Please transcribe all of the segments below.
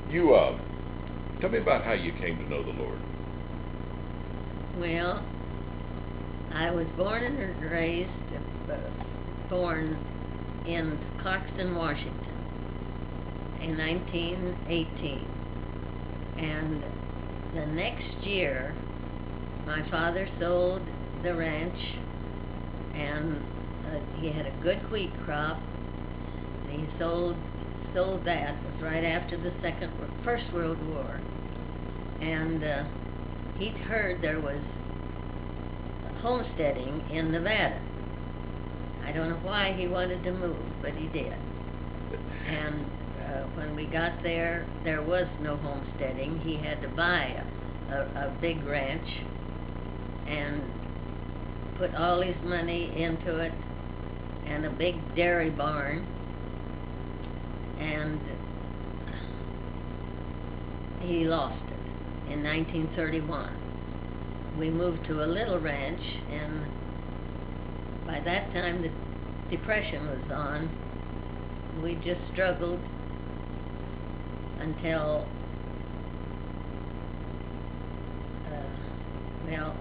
You tell me about how you came to know the Lord. Well, I was born and raised, born in Clarkston, Washington in 1918. And the next year, my father sold the ranch, and he had a good wheat crop. And he sold that. It was right after the First World War. And he'd heard there was homesteading in Nevada. I don't know why he wanted to move, but he did. And when we got there, there was no homesteading. He had to buy a big ranch and put all his money into it, and a big dairy barn. And he lost it in 1931. We moved to a little ranch, and by that time the Depression was on. We just struggled until,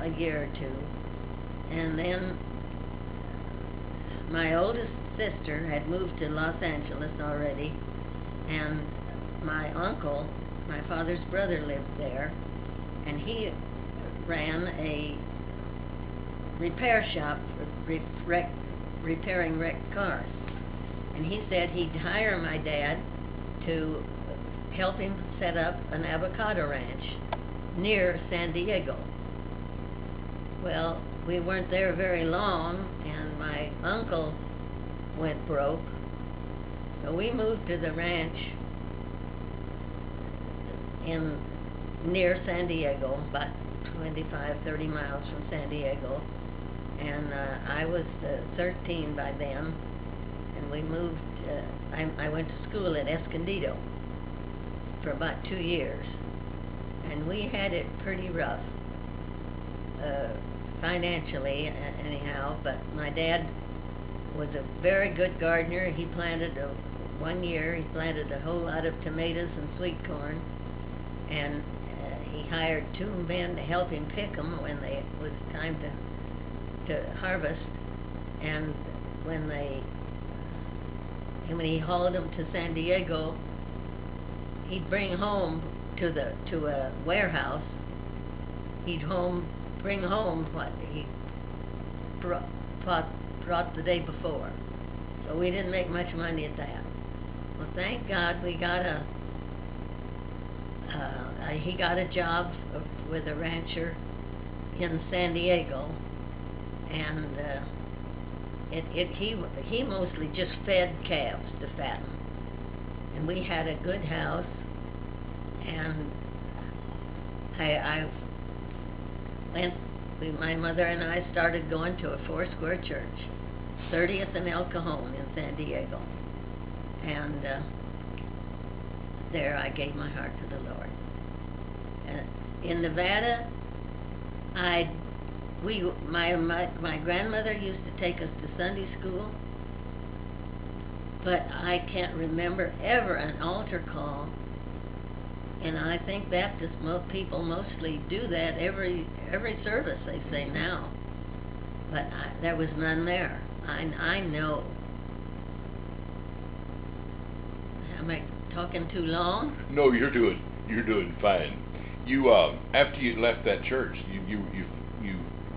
a year or two. And then my oldest sister had moved to Los Angeles already, and my uncle, my father's brother, lived there, and he ran a repair shop for repairing wrecked cars. And he said he'd hire my dad to help him set up an avocado ranch near San Diego. Well, we weren't there very long, and my uncle went broke. So we moved to the ranch near San Diego, about 25, 30 miles from San Diego. And I was 13 by then, and we moved. I went to school at Escondido for about 2 years, and we had it pretty rough financially, anyhow. But my dad was a very good gardener. He planted one year he planted a whole lot of tomatoes and sweet corn, and he hired 2 men to help him pick them when it was time to harvest. And when he hauled them to San Diego, he'd bring home to a warehouse. He'd bring home what he brought the day before. So we didn't make much money at that. Well, thank God we got he got a job with a rancher in San Diego, and he mostly just fed calves to fatten. And we had a good house, and my mother and I started going to a Foursquare church, 30th and El Cajon in San Diego. And there I gave my heart to the Lord. In Nevada, my grandmother used to take us to Sunday school, but I can't remember ever an altar call. And I think Baptist people mostly do that every service, they say now. But there was none there. I know. Am I talking too long? No, you're doing fine. You after you left that church, you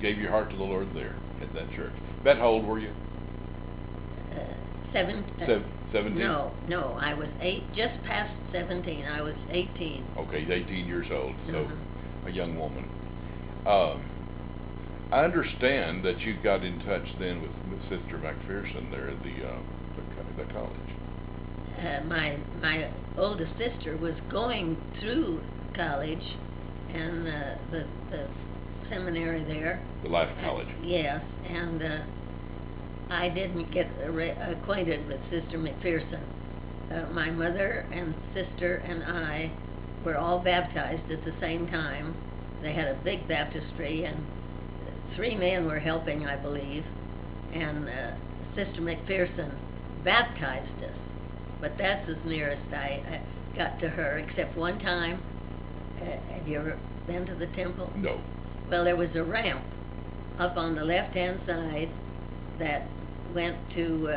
gave your heart to the Lord there at that church. About how old were you? 17? No, I was just past 17. I was 18. Okay, 18 years old, so a young woman. I understand that you got in touch then with Sister McPherson there at the college. My oldest sister was going through college, and the seminary there. The Life College. Yes, and I didn't get acquainted with Sister McPherson. My mother and sister and I were all baptized at the same time. They had a big baptistry, and 3 men were helping, I believe, and Sister McPherson baptized us. but that's as nearest I got to her, except one time. Have you ever been to the temple? No. Well, there was a ramp up on the left-hand side that went to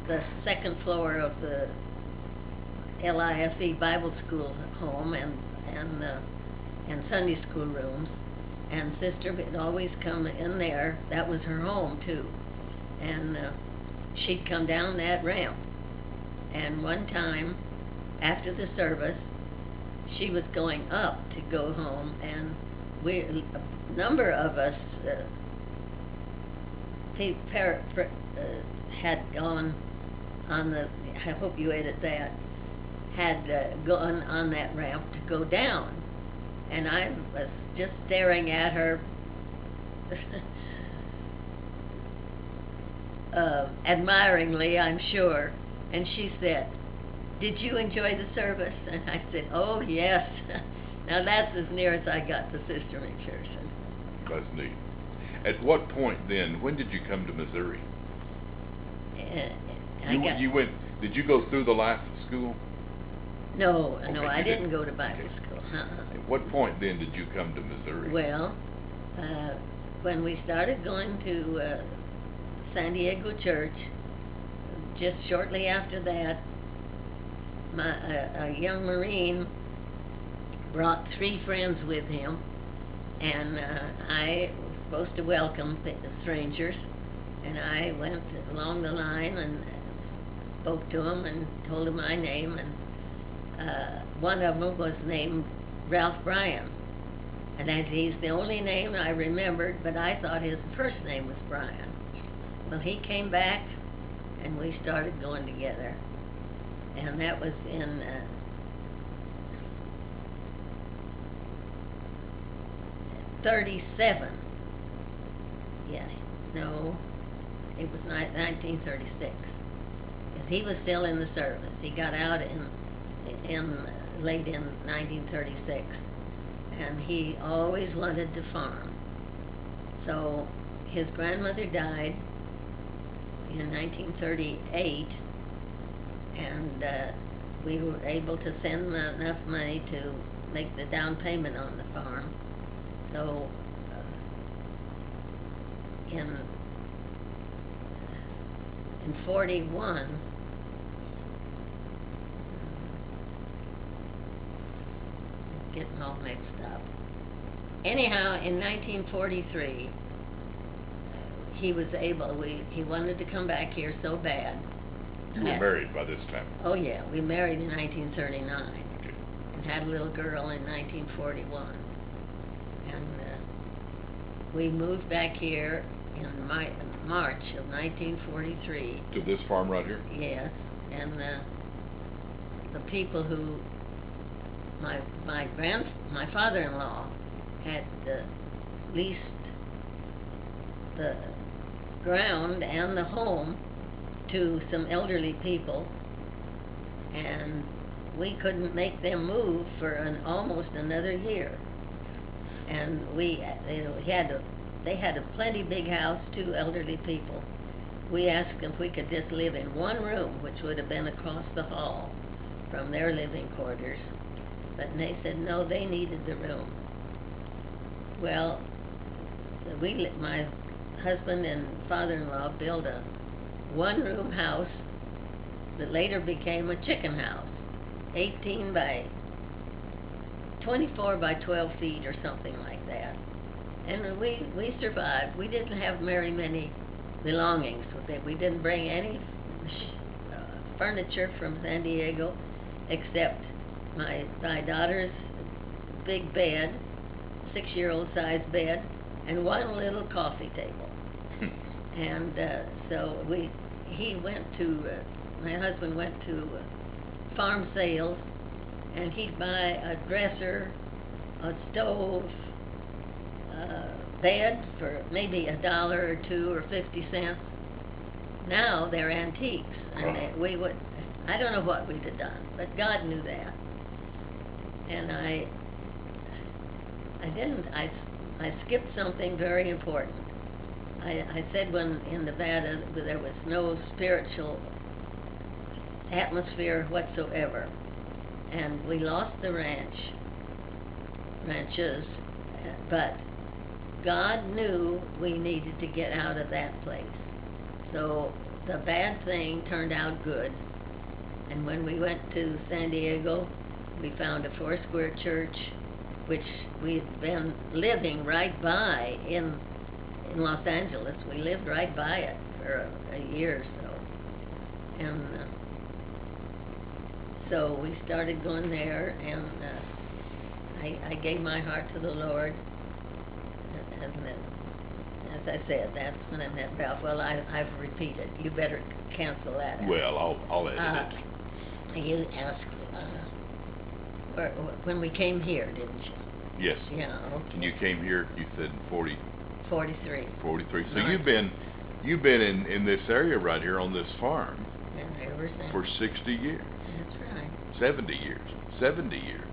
the second floor of the LIFE Bible School home and Sunday school rooms. And Sister would always come in there. That was her home too. And she'd come down that ramp. And one time, after the service, she was going up to go home, and a number of us had gone on the, I hope you edit that, had gone on that ramp to go down. And I was just staring at her admiringly, I'm sure. And she said, "Did you enjoy the service?" And I said, "Oh, yes." Now that's as near as I got to Sister McPherson. That's neat. At what point then, when did you come to Missouri? You went, did you go through the life school? No, Okay, no, I didn't go to Bible okay. school. At what point then did you come to Missouri? Well, when we started going to San Diego Church, just shortly after that, a young Marine brought 3 friends with him, and I was supposed to welcome the strangers, and I went along the line and spoke to him and told him my name, and one of them was named Ralph Bryan, and he's the only name I remembered, but I thought his first name was Bryan. Well, he came back, and we started going together, and that was in 37. Yes, no, it was 1936. Because he was still in the service. He got out late in 1936, and he always wanted to farm. So his grandmother died in 1938, and we were able to send enough money to make the down payment on the farm. So in 41, getting all mixed up. Anyhow, in 1943, he was able, he wanted to come back here so bad. You were married by this time? Oh yeah, we married in 1939. Okay. And had a little girl in 1941. And we moved back here in March of 1943. To this farm right here? Yes, and the people who, my father-in-law had leased the ground and the home to some elderly people, and we couldn't make them move for almost another year. And they had a plenty big house, 2 elderly people. We asked them if we could just live in one room, which would have been across the hall from their living quarters. But they said no, they needed the room. Well, my husband and father-in-law built a one-room house that later became a chicken house, 18 by 24 by 12 feet or something like that. And we survived. We didn't have very many belongings with it. We didn't bring any furniture from San Diego except my daughter's big bed, 6-year-old size bed, and one little coffee table. And so my husband went to farm sales, and he'd buy a dresser, a stove, bed for maybe $1 or $2 or 50 cents. Now they're antiques, and I don't know what we'd have done, but God knew that. And I skipped something very important. I said when in Nevada there was no spiritual atmosphere whatsoever. And we lost the ranches, but God knew we needed to get out of that place. So the bad thing turned out good. And when we went to San Diego, we found a Foursquare church, which we'd been living right by in Los Angeles. We lived right by it for a year or so. And so we started going there, and I gave my heart to the Lord. And then, as I said, that's when I met Ralph. Well, I've repeated. You better cancel that out. Well, I'll edit it. You asked when we came here, didn't you? Yes. Yeah, okay. And you came here, you said 43. 43. So Nice. you've been in this area right here on this farm And ever since. for 60 years. That's right. 70 years. 70 years.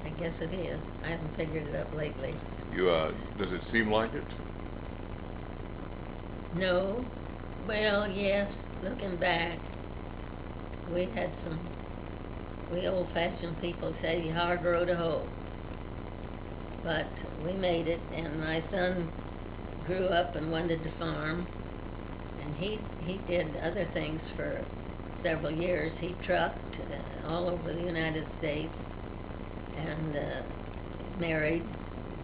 I guess it is. I haven't figured it up lately. You does it seem like it? No. Well, yes, looking back, we old-fashioned people say hard road to hoe. But we made it, and my son grew up and wanted to farm, and he did other things for several years. He trucked all over the United States, and married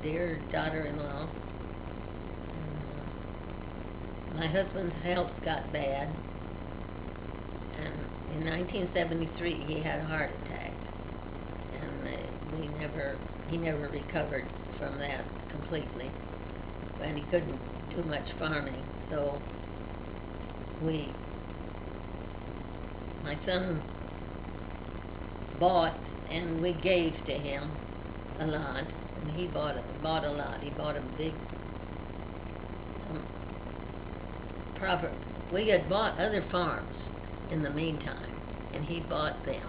dear daughter-in-law. My husband's health got bad, and in 1973 he had a heart attack, and he never recovered from that completely, and he couldn't do much farming. So my son bought, and we gave to him a lot, and he bought a lot. He bought a big proper. We had bought other farms in the meantime, and he bought them.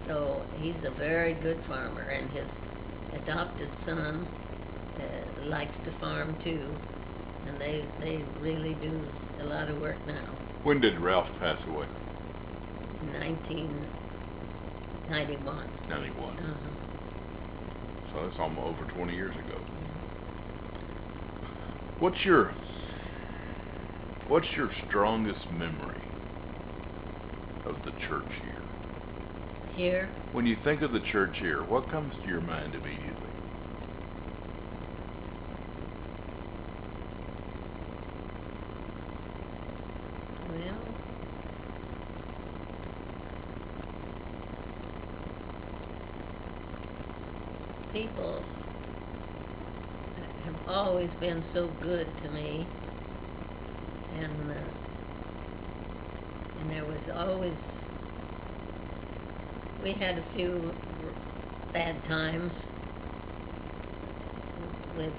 So he's a very good farmer, and his adopted son likes to farm too, and they really do a lot of work now. When did Ralph pass away? 1991. 91. So that's almost over 20 years ago. What's your strongest memory of the church here? Here? When you think of the church here, what comes to your mind immediately? Well, people have always been so good to me, and there was always, we had a few bad times with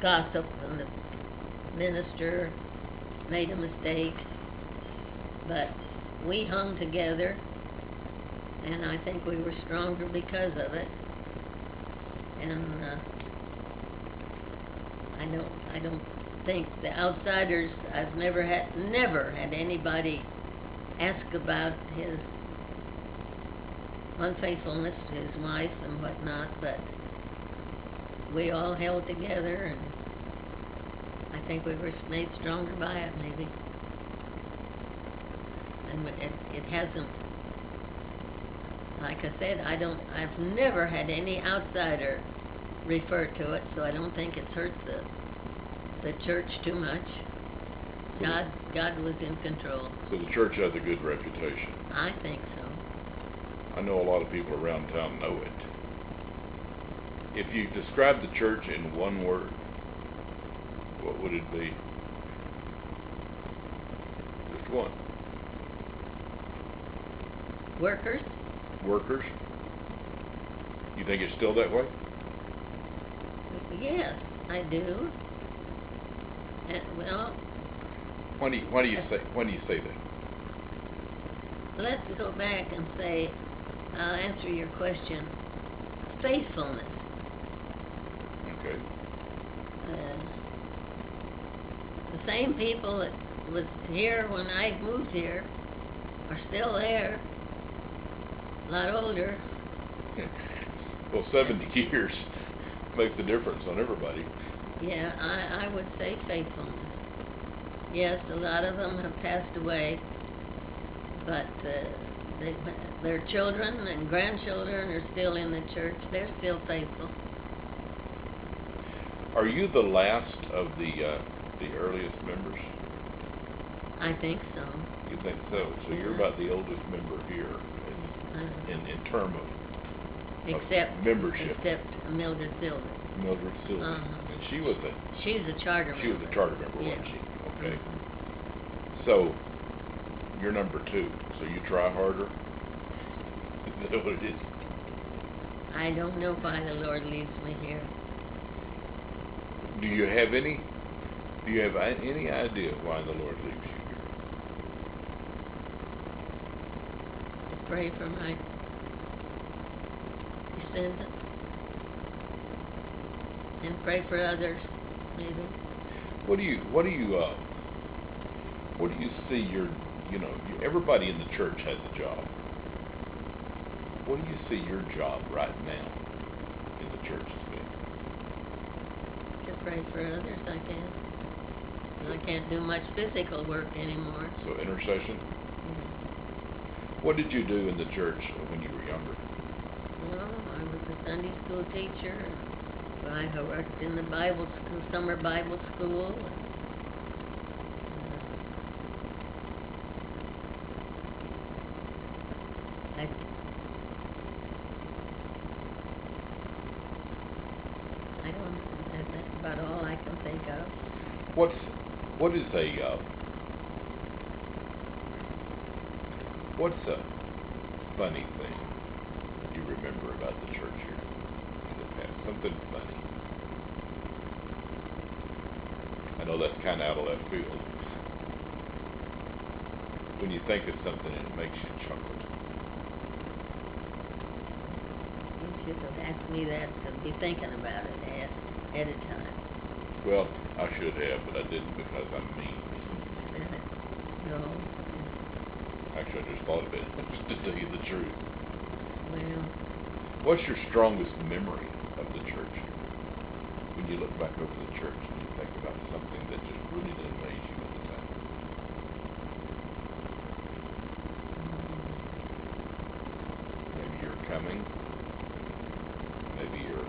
gossip, and the minister made a mistake, but we hung together, and I think we were stronger because of it. And I don't think the outsiders, I've never had anybody ask about his unfaithfulness to his wife and whatnot, but we all held together, and I think we were made stronger by it, maybe. And it hasn't, like I said, I've never had any outsider refer to it, so I don't think it's hurt the church too much. God was in control. So the church has a good reputation. I think so. I know a lot of people around town know it. If you describe the church in one word, what would it be? Just one. Workers? Workers? You think it's still that way? Yes, I do. Well, Why do you say that? let's go back and say, I'll answer your question. Faithfulness. Okay. The same people that was here when I moved here are still there, a lot older. Well, 70 years makes a difference on everybody. Yeah, I would say faithfulness. Yes, a lot of them have passed away, but their children and grandchildren are still in the church. They're still faithful. Are you the last of the earliest members? I think so. You think so? So you're about the oldest member here in term of membership. Except Mildred Silver. Mildred Silver. And she was she's a charter member. She was a charter member, yeah. wasn't she? Okay. So you're number 2. So you try harder. Is that what it is? I don't know why the Lord leaves me here. Do you have any idea why the Lord leaves you here? To pray for my descendants and pray for others, maybe. What do you see everybody in the church has a job. What do you see your job right now in the church as being? To pray for others, I guess. I can't do much physical work anymore. So intercession? Yeah. What did you do in the church when you were younger? Well, I was a Sunday school teacher. I worked in the Bible school, summer Bible school. That's about all I can think of. What is what's a funny thing you remember about the church here in the past? Something funny. I know that's kind of out of left field. When you think of something and it makes you chuckle. You should have asked me that to be thinking about it at a time. Well, I should have, but I didn't because I'm mean. No. Actually, I just thought of it, just to tell you the truth. Well. What's your strongest memory of the church? When you look back over the church and you think about something that just really did amaze you at the time. Maybe your coming. Maybe your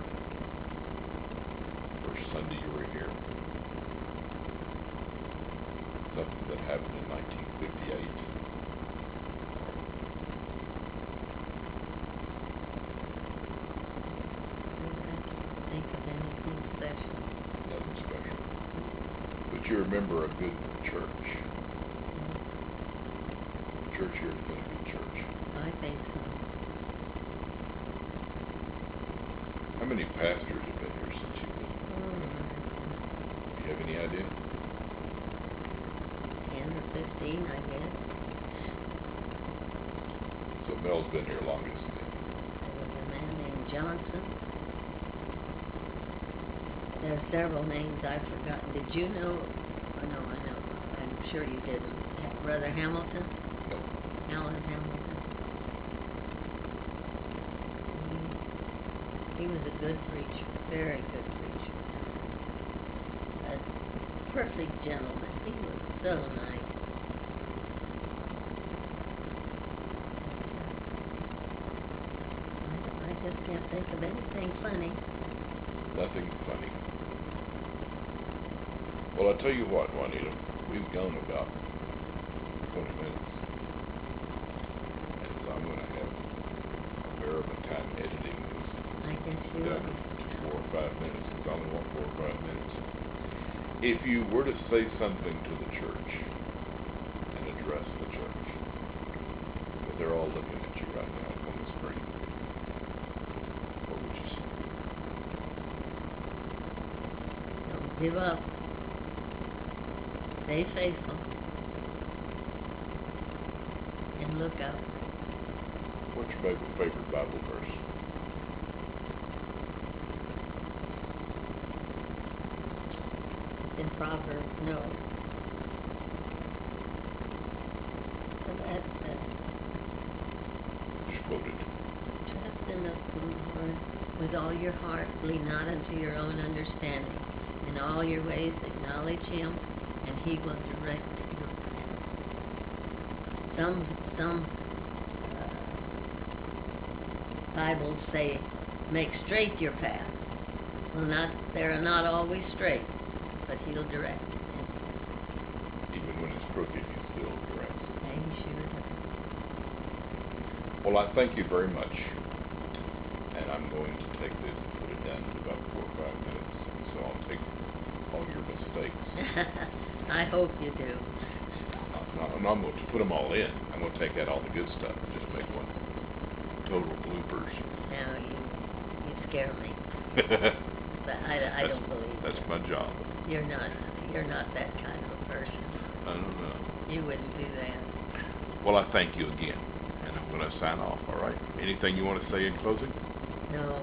first Sunday you were here. Something that happened in 1958. Nothing special. But you remember a good church. The church here has been a good church. I think so. How many pastors have been here since you've been? Do you have any idea? 10 or 15, I guess. So Mel's been here longest then. There was a man named Johnson. There are several names I've forgotten. Did you know? Oh, no, I know. I'm sure you didn't. Brother Hamilton? No. Alan Hamilton. He was a good preacher. Very good preacher. A perfect gentleman. He was so nice. I just can't think of anything funny. Nothing funny. Well, I'll tell you what, Juanita. We've gone about 20 minutes. And so I'm going to have a bear of a time editing this. I guess you Down will. to 4 or 5 minutes. Because I only want 4 or 5 minutes. If you were to say something to the church and address the church, but they're all looking at you right now on the screen, what would you say? Don't give up. Stay faithful. And look out. What's your favorite Bible verse? In Proverbs, no. So that the Lord with all your heart. Lean not unto your own understanding. In all your ways acknowledge Him, and He will direct your path. Some Bibles say, make straight your path. Well, they're not always straight, but He'll direct it. Even when it's crooked, He still directs it. And He sure does. Well, I thank you very much. And I'm going to take this and put it down in about 4 or 5 minutes. So I'll take all your mistakes. I hope you do. I'm going to put them all in. I'm going to take out all the good stuff and just make one total bloopers. Now you scare me. But I don't believe you. That's my job. You're not that kind of a person. I don't know. You wouldn't do that. Well, I thank you again. And I'm going to sign off, all right? Anything you want to say in closing? No,